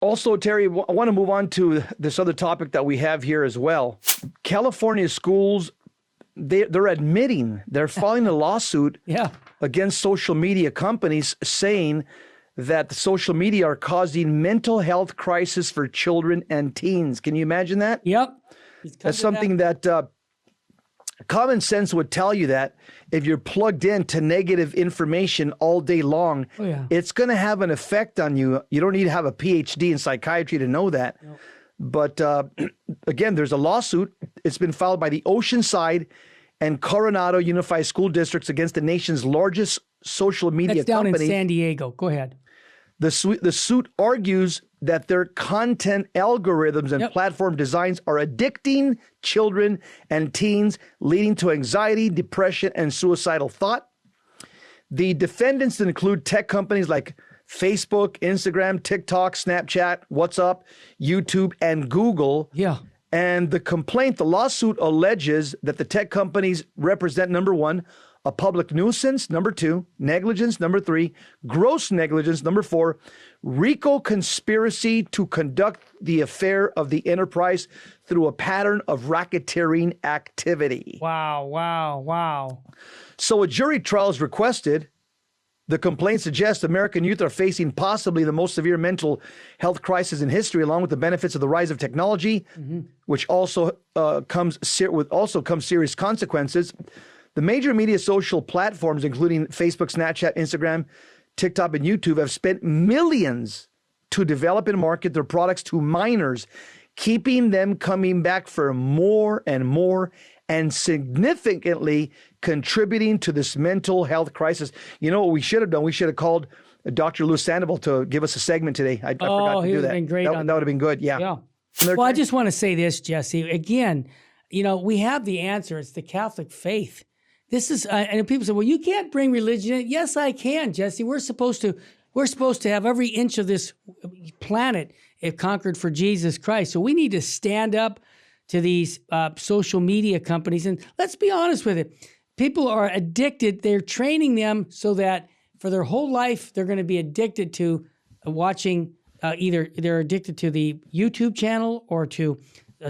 Also, Terry, I want to move on to this other topic that we have here as well. California schools, they're admitting they're filing a lawsuit against social media companies saying that the social media are causing mental health crisis for children and teens. Can you imagine that? Yep. That's something that common sense would tell you that if you're plugged into negative information all day long, it's going to have an effect on you. You don't need to have a PhD in psychiatry to know that. Nope. But again, there's a lawsuit. It's been filed by the Oceanside and Coronado Unified School Districts against the nation's largest social media That's down company. In San Diego. Go ahead. The suit argues that their content algorithms and platform designs are addicting children and teens, leading to anxiety, depression, and suicidal thought. The defendants include tech companies like Facebook, Instagram, TikTok, Snapchat, WhatsApp, YouTube, and Google. Yeah. And the lawsuit alleges that the tech companies represent, number one, a public nuisance, number two, negligence, number three, gross negligence, number four, RICO conspiracy to conduct the affair of the enterprise through a pattern of racketeering activity. Wow. So a jury trial is requested. The complaint suggests American youth are facing possibly the most severe mental health crisis in history, along with the benefits of the rise of technology, which also comes serious consequences. The major media social platforms, including Facebook, Snapchat, Instagram, TikTok, and YouTube, have spent millions to develop and market their products to minors, keeping them coming back for more and more and significantly contributing to this mental health crisis. You know what we should have done? We should have called Dr. Lou Sandoval to give us a segment today. I forgot to do that. Been great that would have been good. Yeah. Well, I just want to say this, Jesse. Again, we have the answer. It's the Catholic faith. This is, and people say, well, you can't bring religion in. Yes, I can, Jesse. We're supposed to have every inch of this planet conquered for Jesus Christ. So we need to stand up to these social media companies. And let's be honest with it. People are addicted. They're training them so that for their whole life, they're going to be addicted to watching either they're addicted to the YouTube channel or to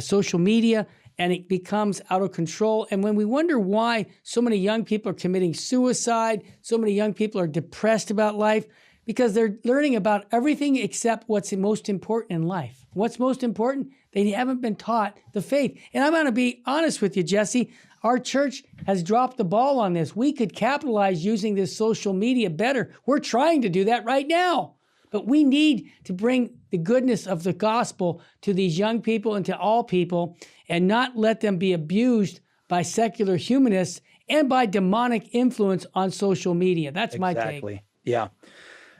social media. And it becomes out of control. And when we wonder why so many young people are committing suicide, so many young people are depressed about life, because they're learning about everything except what's most important in life. What's most important? They haven't been taught the faith. And I'm going to be honest with you, Jesse. Our church has dropped the ball on this. We could capitalize using this social media better. We're trying to do that right now. But we need to bring the goodness of the gospel to these young people and to all people and not let them be abused by secular humanists and by demonic influence on social media. That's my take. Exactly. Yeah.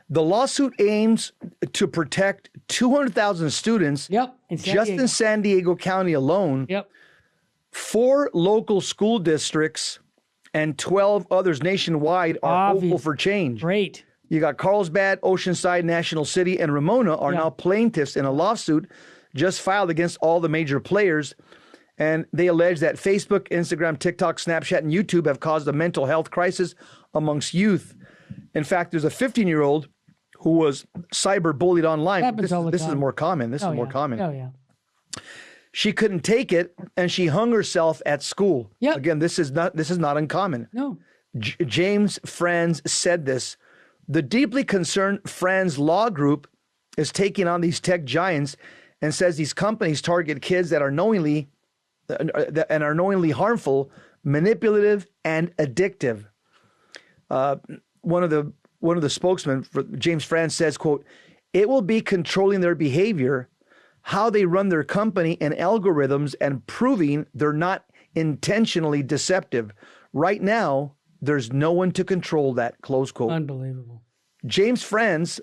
The lawsuit aims to protect 200,000 students just in San Diego County alone. 4 local school districts and 12 others nationwide are hopeful for change. Great. You got Carlsbad, Oceanside, National City, and Ramona are now plaintiffs in a lawsuit just filed against all the major players. And they allege that Facebook, Instagram, TikTok, Snapchat, and YouTube have caused a mental health crisis amongst youth. In fact, there's a 15-year-old who was cyberbullied online. Happens all the time. This is more common. This is more common. Oh, yeah. She couldn't take it, and she hung herself at school. Yep. Again, this is not uncommon. No. James Franz said this. The deeply concerned Franz Law Group is taking on these tech giants and says these companies target kids that are knowingly harmful, manipulative, and addictive. One of the spokesmen for James Franz says, quote, "It will be controlling their behavior, how they run their company and algorithms, and proving they're not intentionally deceptive. Right now, there's no one to control that," close quote. Unbelievable. James Franz,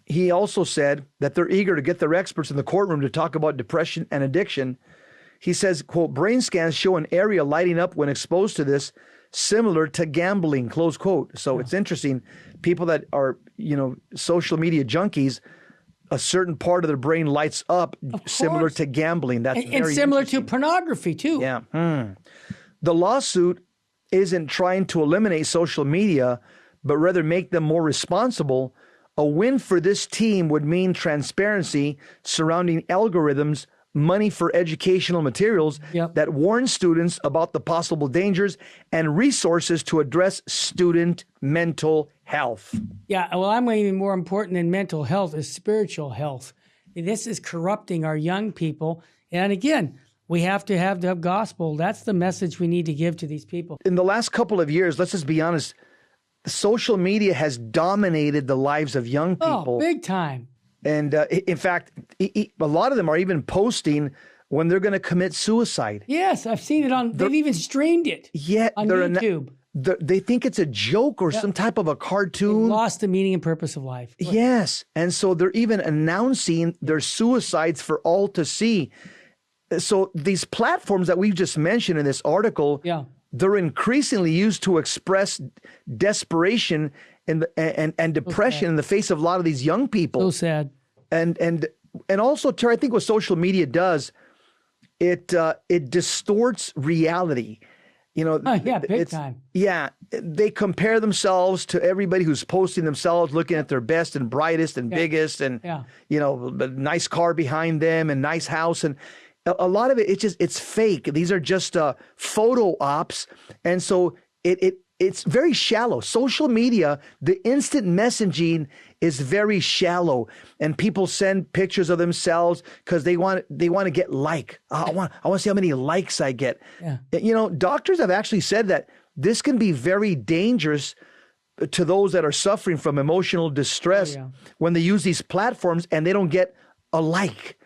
he also said that they're eager to get their experts in the courtroom to talk about depression and addiction. He says, quote, "Brain scans show an area lighting up when exposed to this, similar to gambling," close quote. So it's interesting. People that are, social media junkies, a certain part of their brain lights up similar to gambling. That's and similar to pornography too. Yeah. The lawsuit isn't trying to eliminate social media, but rather make them more responsible. A win for this team would mean transparency surrounding algorithms, money for educational materials Yep. that warn students about the possible dangers, and resources to address student mental health. Yeah, well, I'm even more important than mental health is spiritual health. This is corrupting our young people. And again, we have to have the gospel. That's the message we need to give to these people. In the last couple of years, let's just be honest, social media has dominated the lives of young people. Oh, big time. And in fact, a lot of them are even posting when they're going to commit suicide. Yes, I've seen it on, they've even streamed it Yet on YouTube. They think it's a joke or some type of a They've cartoon. lost the meaning and purpose of life. Yes. And so they're even announcing their suicides for all to see. So these platforms that we've just mentioned in this article, Yeah. they're increasingly used to express desperation and depression in the face of a lot of these young people. So sad. And also, Terry, I think what social media does, it distorts reality. You know, Yeah, big time. Yeah, they compare themselves to everybody who's posting themselves, looking at their best and brightest and biggest, and Yeah. you know, a nice car behind them and nice house, and a lot of it's fake. These are just photo ops, and so it's very shallow. Social media, the instant messaging is very shallow, and people send pictures of themselves because they want to get I want to see how many likes I get. Yeah. You know, doctors have actually said that this can be very dangerous to those that are suffering from emotional distress when they use these platforms and they don't get a like.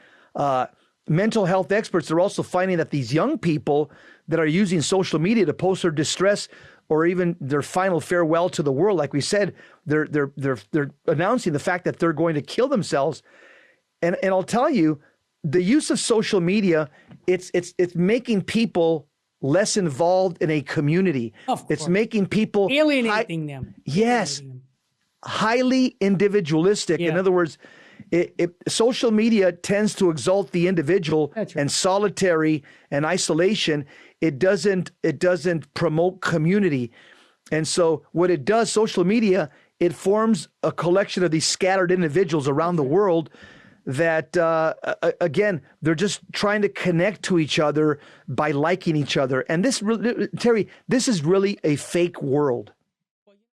Mental health experts are also finding that these young people that are using social media to post their distress or even their final farewell to the world, like we said, they're announcing the fact that they're going to kill themselves. And I'll tell you, the use of social media, it's making people less involved in a community. Of course. It's making people Alienating them. Yes, Alienating them. highly individualistic. In Yeah. other words, social media tends to exalt the individual That's right. and solitary and isolation. It doesn't promote community. And so what it does, social media, it forms a collection of these scattered individuals around the world that, again, they're just trying to connect to each other by liking each other. And this, Terry, this is really a fake world.